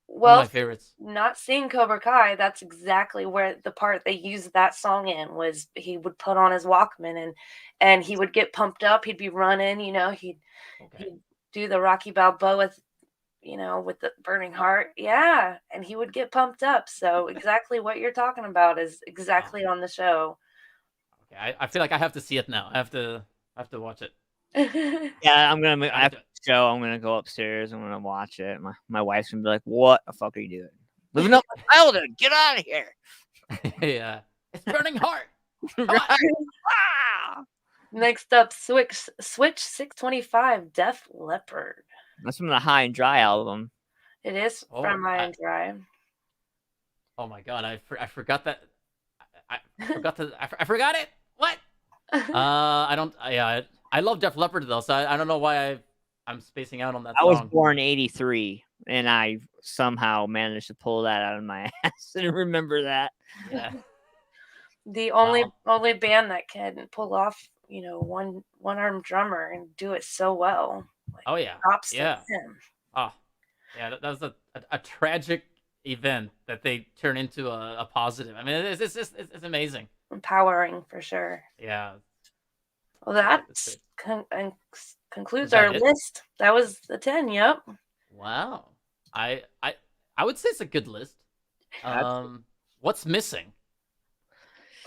one of Well, my favorites. not seeing Cobra Kai, that's exactly where the part they used that song in was he would put on his Walkman and he would get pumped up. He'd be running, he'd Okay. do the Rocky Balboa with the Burning Heart. Yeah, and he would get pumped up. So exactly what you're talking about is exactly on the show. Okay, I feel like I have to see it now. I have to watch it. Yeah, I'm gonna. Gotta After do it. the show, I'm gonna go upstairs. I'm gonna watch it. My wife's gonna be like, "What the fuck are you doing? Living up my childhood? Get out of here!" Yeah, it's Burning Heart. Right? Ah! Next up, Switch 625, Def Leppard. That's from the High and Dry album. It is Oh, from High and Dry. Oh my god, I forgot that. I forgot it. What? I don't. Yeah, I love Def Leppard though, so I don't know why I'm spacing out on that I song. was born '83, and I somehow managed to pull that out of my ass and remember that. Yeah. The Wow. only band that can pull off, one armed drummer and do it so well. Oh yeah. Props to Yeah. him. Oh, yeah. That was a tragic event that they turn into a positive. I mean, it's amazing. Empowering for sure. Yeah. Well, that That's concludes Is that our it? list. That was the 10. Yep. Wow. I would say it's a good list. What's missing?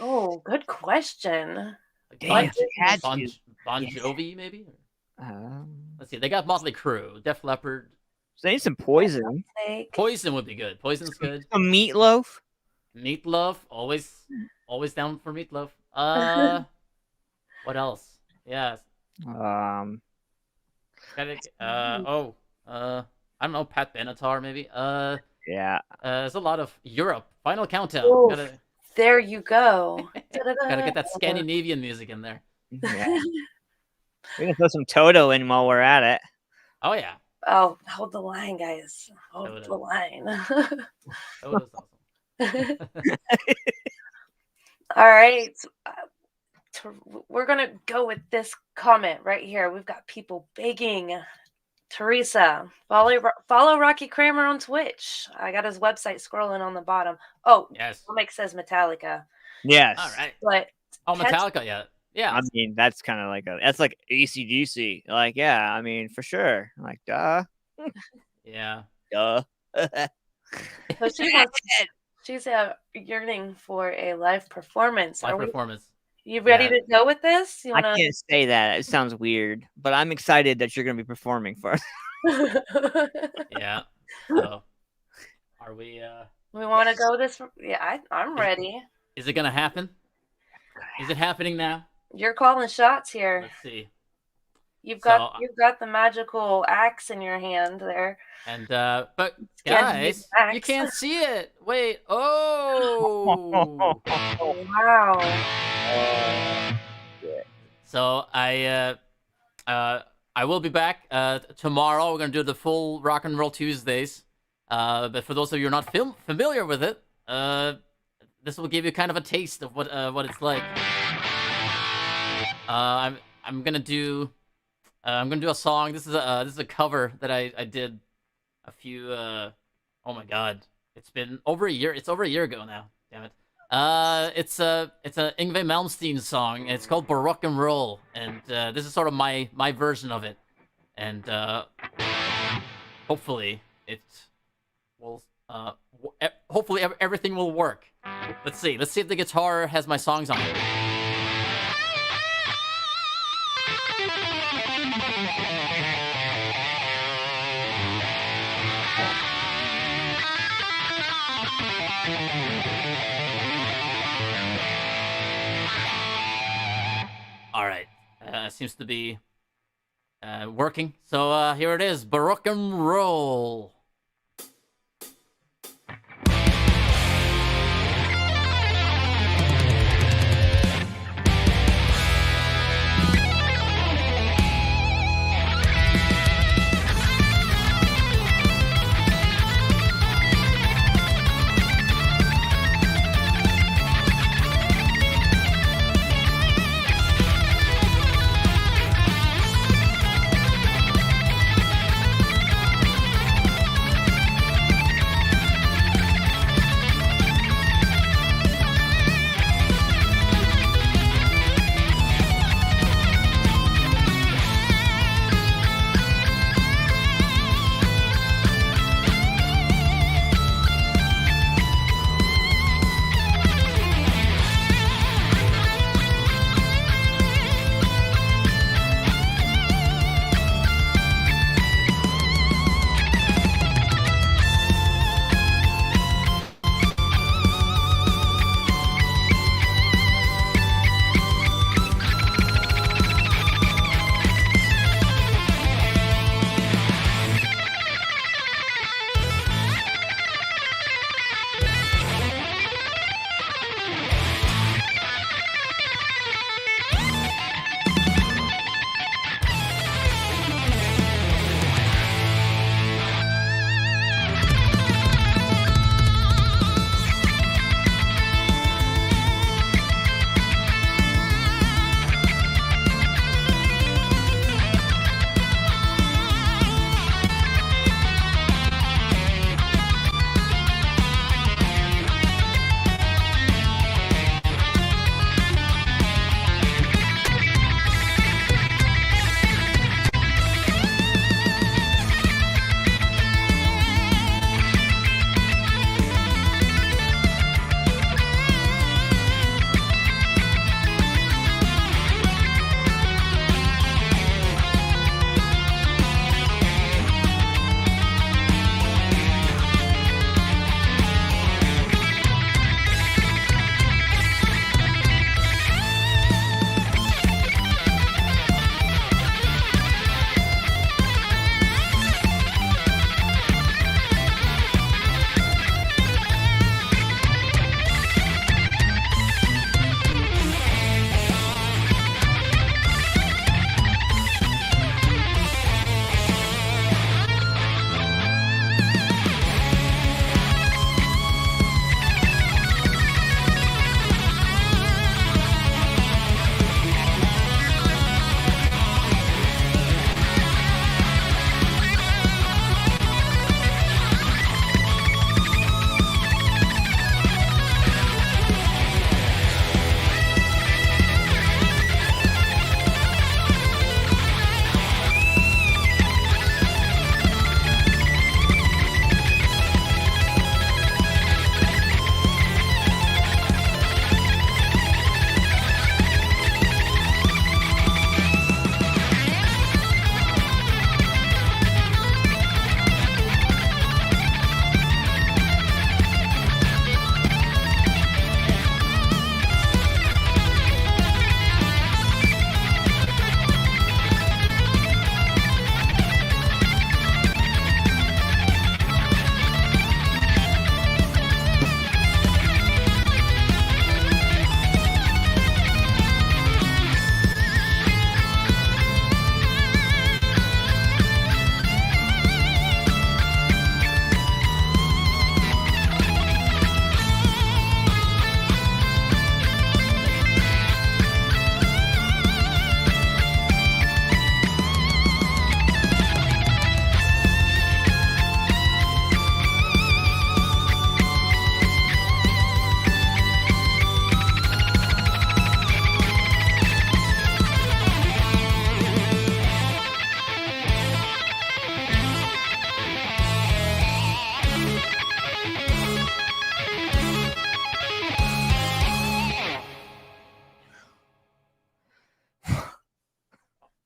Oh, good question. Like Damn, it had Bon to. Jovi, maybe? Let's see. They got Motley Crue, Def Leppard, So I need some Poison. Steak. Poison would be good. Poison's good. Some Meatloaf. Meatloaf, always down for meatloaf. What else? Yeah. I don't know, Pat Benatar maybe. Yeah. There's a lot of Europe. Final Countdown. Oof. There you go. Gotta get that Scandinavian music in there. Yeah. We can throw some Toto in while we're at it. Oh yeah. Oh, hold the line, guys. Hold Toto. the line. Toto's awesome. All right. We're going to go with this comment right here. We've got people begging. Teresa, follow Rocky Kramer on Twitch. I got his website scrolling on the bottom. Oh, Yes. Mike says Metallica. Yes. All right. But Metallica, yeah. Yeah. I mean, that's kind of like that's like AC/DC. Like, yeah, I mean, for sure. Like, duh. Yeah. Duh. so she's yearning for a live performance. Live performance. You ready to go with this? I can't say that. It sounds weird, but I'm excited that you're going to be performing for us. Yeah. So, are we? We want to go this. Yeah, I'm ready. Is it gonna happen? Is it happening now? You're calling shots here. Let's see. You've got the magical axe in your hand there. And but guys, you can't see it. Wait. Oh. Wow. So I will be back tomorrow. We're gonna do the full Rock and Roll Tuesdays. But for those of you who are not familiar with it, this will give you kind of a taste of what it's like. I'm gonna do a song. This is a cover that I did a few. Oh my god, it's been over a year. It's over a year ago now. Damn it. It's a Yngwie Malmsteen song. It's called Rock and Roll, and this is sort of my version of it. And hopefully it will. Hopefully everything will work. Let's see if the guitar has my songs on it. All right, seems to be working. So here it is, Rock and Roll.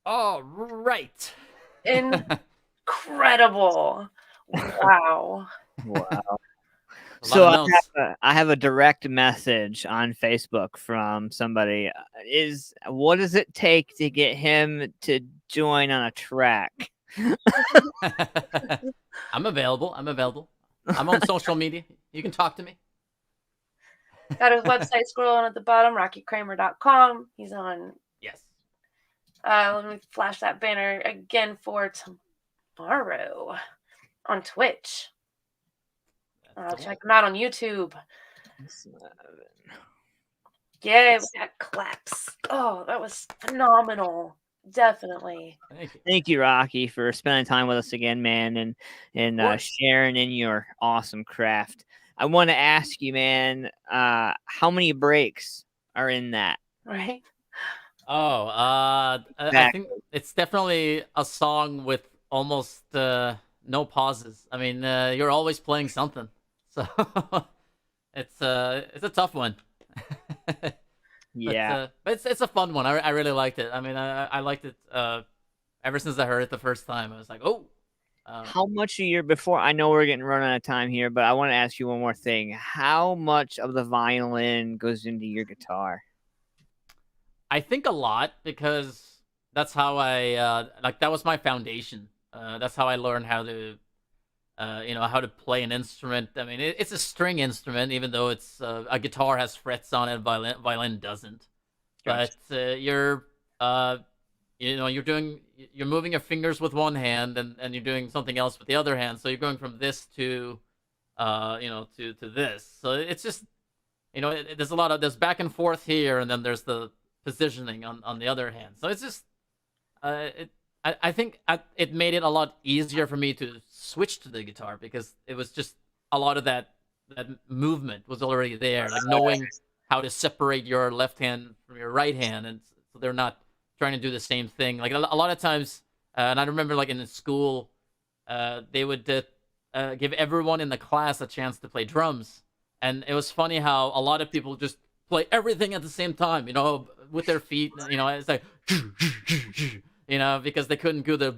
Oh, right. Incredible. Wow. Wow. A lot So of notes. I have a direct message on Facebook from somebody. Is what does it take to get him to join on a track? I'm available. I'm available. I'm on social media. You can talk to me. Got his website scrolling at the bottom, rockykramer.com. He's on, Yes. let me flash that banner again for tomorrow on Twitch. Check him out on YouTube. Yeah, we got claps. Oh, that was phenomenal. Definitely. Thank you. Thank you, Rocky, for spending time with us again, man, and course. sharing in your awesome craft. I want to ask you, man, how many breaks are in that? Right? Oh, I think it's definitely a song with almost no pauses. I mean, you're always playing something, so it's a tough one. Yeah. But it's a fun one. I really liked it. I mean, I liked it ever since I heard it the first time. I was like, oh. How much a year before? I know we're getting run out of time here, but I want to ask you one more thing. How much of the violin goes into your guitar? I think a lot because that's how I like. That was my foundation. That's how I learned how to, how to play an instrument. I mean, it's a string instrument, even though it's a guitar has frets on it. Violin doesn't. Gotcha. But you're moving your fingers with one hand, and you're doing something else with the other hand. So you're going from this to, to this. So it's just, there's a lot of there's back and forth here, and then there's the positioning on the other hand. So it's just, I think it made it a lot easier for me to switch to the guitar because it was just a lot of that movement was already there, like knowing how to separate your left hand from your right hand, and so they're not trying to do the same thing. Like a lot of times, and I remember like in school, they would give everyone in the class a chance to play drums, and it was funny how a lot of people just play everything at the same time, with their feet. It's like, because they couldn't do the,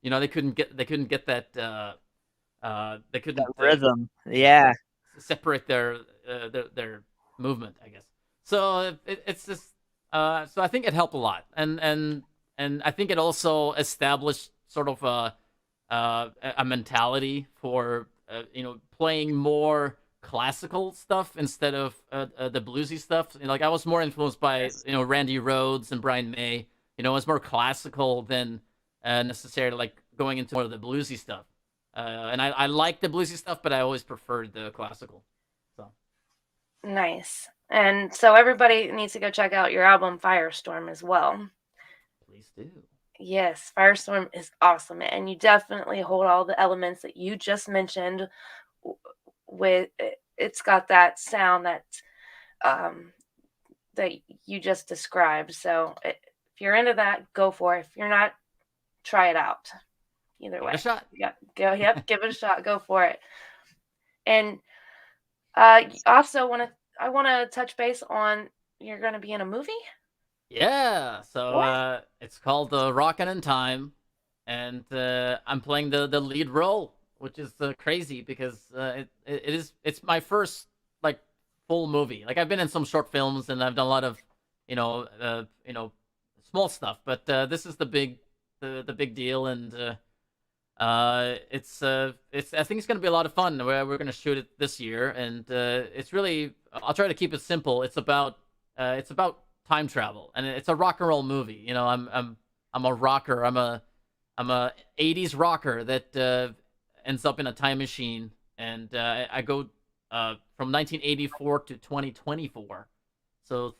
they couldn't get that, they couldn't Rhythm. Yeah. separate their movement, I guess. So it's just, so I think it helped a lot, and I think it also established sort of a mentality for playing more classical stuff instead of the bluesy stuff. Like I was more influenced by Randy Rhoads and Brian May. It's more classical than necessarily like going into more of the bluesy stuff. And I like the bluesy stuff, but I always preferred the classical. So Nice. And so everybody needs to go check out your album Firestorm as well. please do. Yes, Firestorm is awesome, and you definitely hold all the elements that you just mentioned. With it's got that sound that that you just described. So if you're into that, go for it. If you're not, try it out. Either way, Give it a shot. Yeah, go. Yep, give it a shot. Go for it. And also I want to touch base on you're going to be in a movie. Yeah. So What? it's called Rockin' in Time, and I'm playing the lead role, which is crazy because it's my first like full movie. Like I've been in some short films and I've done a lot of small stuff, but this is the big deal, and it's I think it's gonna be a lot of fun. We're gonna shoot it this year, and it's really I'll try to keep it simple. It's about time travel, and it's a rock and roll movie. I'm a rocker. I'm a 80s rocker that ends up in a time machine, and I go from 1984 to 2024, so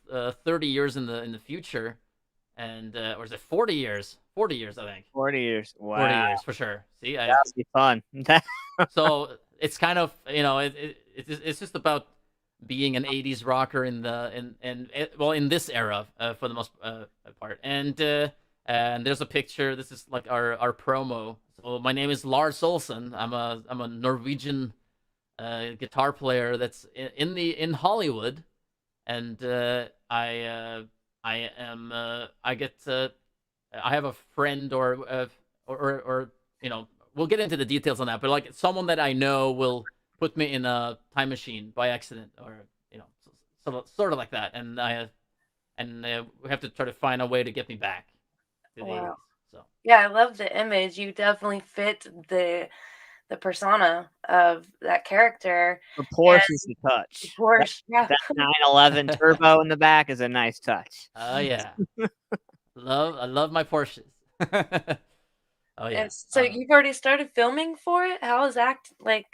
30 years in the future, and or is it 40 years? 40 years, I think. 40 years. Wow. 40 years for sure. See, That'll be fun. so it's kind of it's just about being an 80s rocker in this era for the most part, and there's a picture. This is like our promo. So my name is Lars Olsen. I'm a Norwegian guitar player that's in Hollywood, and I'm I am. I get. I have a friend or we'll get into the details on that. But like someone that I know will put me in a time machine by accident, or sort of like that, and we have to try to find a way to get me back to the Wow. 80s. So Yeah, I love the image. You definitely fit the persona of that character. The And Porsche is the touch. Porsche, yeah. That 911 turbo in the back is a nice touch. yeah, I love my Porsches. Oh yeah. And so you've already started filming for it? How is act like?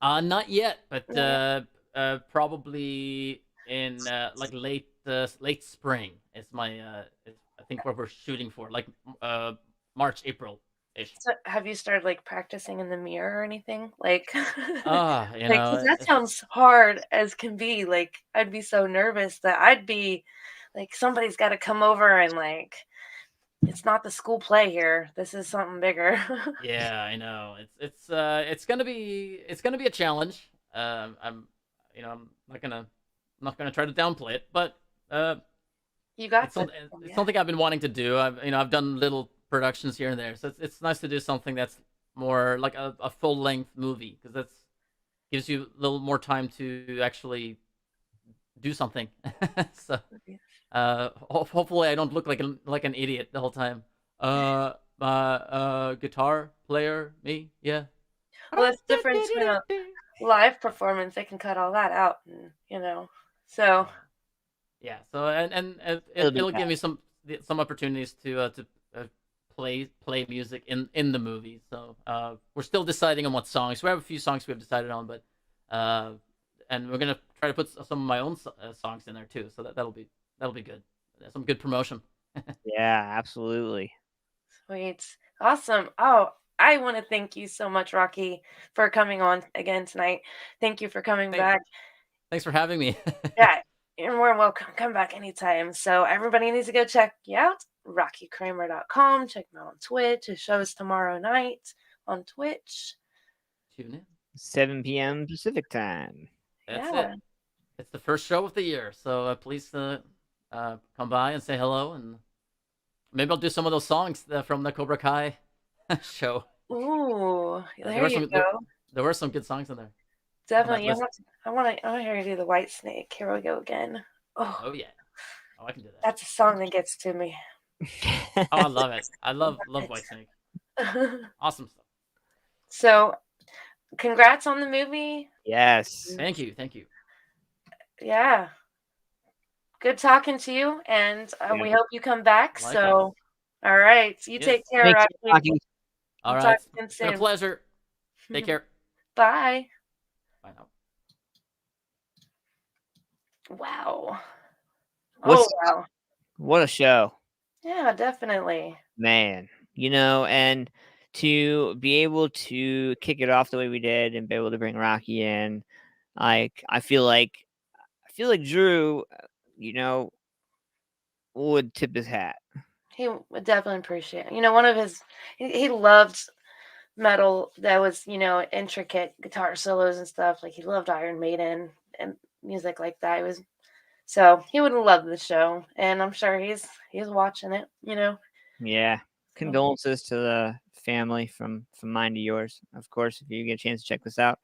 Not yet, but Not yet? probably in like late spring. It's my I think what we're shooting for, like March, April ish. So have you started like practicing in the mirror or anything? Like, Ah, like 'cause that sounds hard as can be. Like I'd be so nervous that I'd be like somebody's got to come over and like it's not the school play here. This is something bigger. yeah, I know. It's gonna be a challenge. I'm I'm not gonna try to downplay it, but You got it's this. something it's Yeah. something I've been wanting to do. I've done little productions here and there, so it's nice to do something that's more like a full length movie, because that's gives you a little more time to actually do something. So hopefully I don't look like an idiot the whole time. Guitar player, me, yeah. Well, it's different in a live performance. They can cut all that out, and So Yeah. So and It'll be it'll give bad. me some opportunities to play music in the movie. So we're still deciding on what songs. We have a few songs we've decided on, but uh, and we're gonna try to put some of my own songs in there too. So that'll be good. Some good promotion. Yeah, absolutely. sweet, awesome. Oh, I want to thank you so much, Rocky, for coming on again tonight. Thank you for coming Thank, back. thanks for having me. Yeah, you're more than welcome. Come back anytime. So everybody needs to go check you out. RockyKramer.com. Check me out on Twitch. His show's tomorrow night on Twitch. Tune in. 7 p.m. Pacific time. That's Yeah. it. It's the first show of the year, so please come by and say hello, and maybe I'll do some of those songs from the Cobra Kai show. Ooh, There there were you some go. there were some good songs in there on that Definitely. list. I want to hear you do the White Snake. Here we go again. Oh, Oh yeah, oh I can do that. that's a song that gets to me. Oh, I love it. I love Whitesnake. Awesome stuff. So, congrats on the movie. Yes. Thank you, thank you. Yeah. Good talking to you, and Yeah. we hope you come back. Likewise. So, all right. You Yes. take care, Thanks, Rocky. Rocky. All We'll right, talk again it's been a soon. pleasure. Take care. Bye. Bye now. Wow. What's Oh, wow. What a show, Yeah, definitely. man. And to be able to kick it off the way we did and be able to bring Rocky in, like I feel like Drew, would tip his hat. He would definitely appreciate it. One of his, he loved metal that was, intricate guitar solos and stuff. Like he loved Iron Maiden and music like that. So he would love the show, and I'm sure he's watching it. Yeah. Condolences to the family from mine to yours. Of course, if you get a chance to check this out.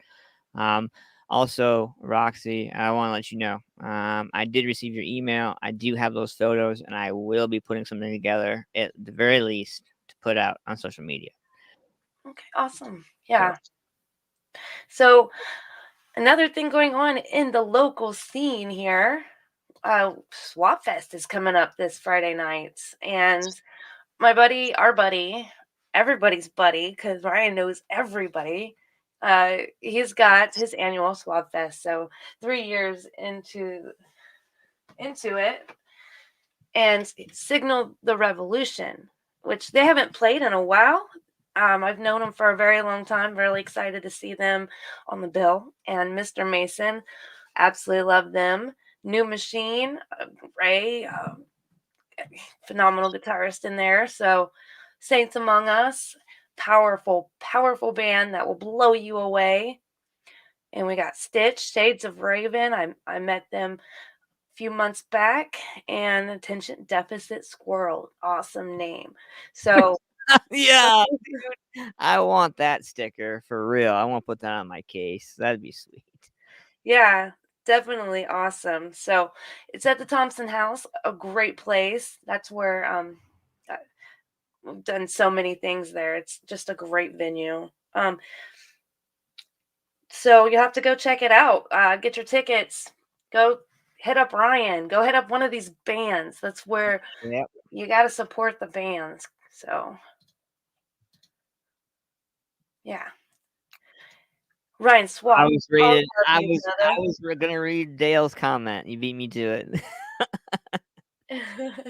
Um, Also, Roxy, I want to let you know, I did receive your email. I do have those photos, and I will be putting something together at the very least to put out on social media. Okay, awesome. Yeah. So another thing going on in the local scene here, Swap Fest is coming up this Friday night, and my buddy, our buddy, everybody's buddy, because Ryan knows everybody. He's got his annual Swap Fest, so 3 years into it, and Signal the Revolution, which they haven't played in a while. I've known them for a very long time. Really excited to see them on the bill. And Mr. Mason, absolutely love them. New Machine, Ray, phenomenal guitarist in there. So, Saints Among Us, powerful, powerful band that will blow you away. And we got Stitch, Shades of Raven. I met them a few months back, and attention deficit squirrel. Awesome name. So Yeah, dude, I want that sticker for real. I want to put that on my case. That'd be sweet. yeah, definitely awesome. So it's at the Thompson House, a great place. That's where we've done so many things there. It's just a great venue. So you have to go check it out. Get your tickets. Go hit up Ryan. Go hit up one of these bands. That's where Yep. you got to support the bands. So yeah, Ryan I Swap. was All rated. love I you, was gonna read Dale's comment. You beat me to it. brother.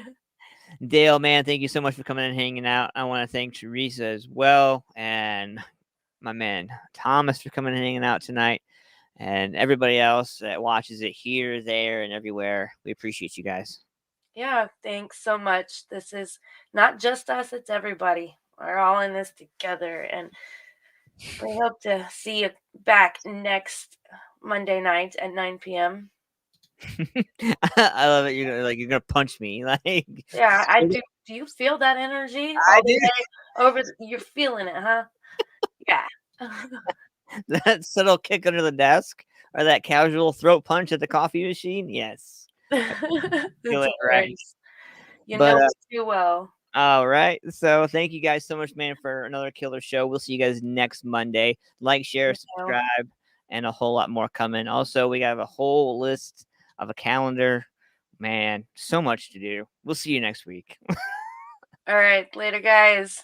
Dale, man, thank you so much for coming and hanging out. I want to thank Teresa as well, and my man Thomas for coming and hanging out tonight, and everybody else that watches it here, there, and everywhere. We appreciate you guys. Yeah, thanks so much. This is not just us, it's everybody. We're all in this together. And we hope to see you back next Monday night at 9 p.m. I love it. You're gonna punch me. Like, Yeah, I do. Do you feel that energy I all the do. way over? You're feeling it, huh? Yeah. That subtle kick under the desk or that casual throat punch at the coffee machine. Yes, feel That's it right. hilarious. You But, know it too well. All right. So thank you guys so much, man, for another killer show. We'll see you guys next Monday. Like, share, Thank you. subscribe, and a whole lot more coming. Also, we have a whole list of a calendar. Man, so much to do. We'll see you next week. All right, later, guys.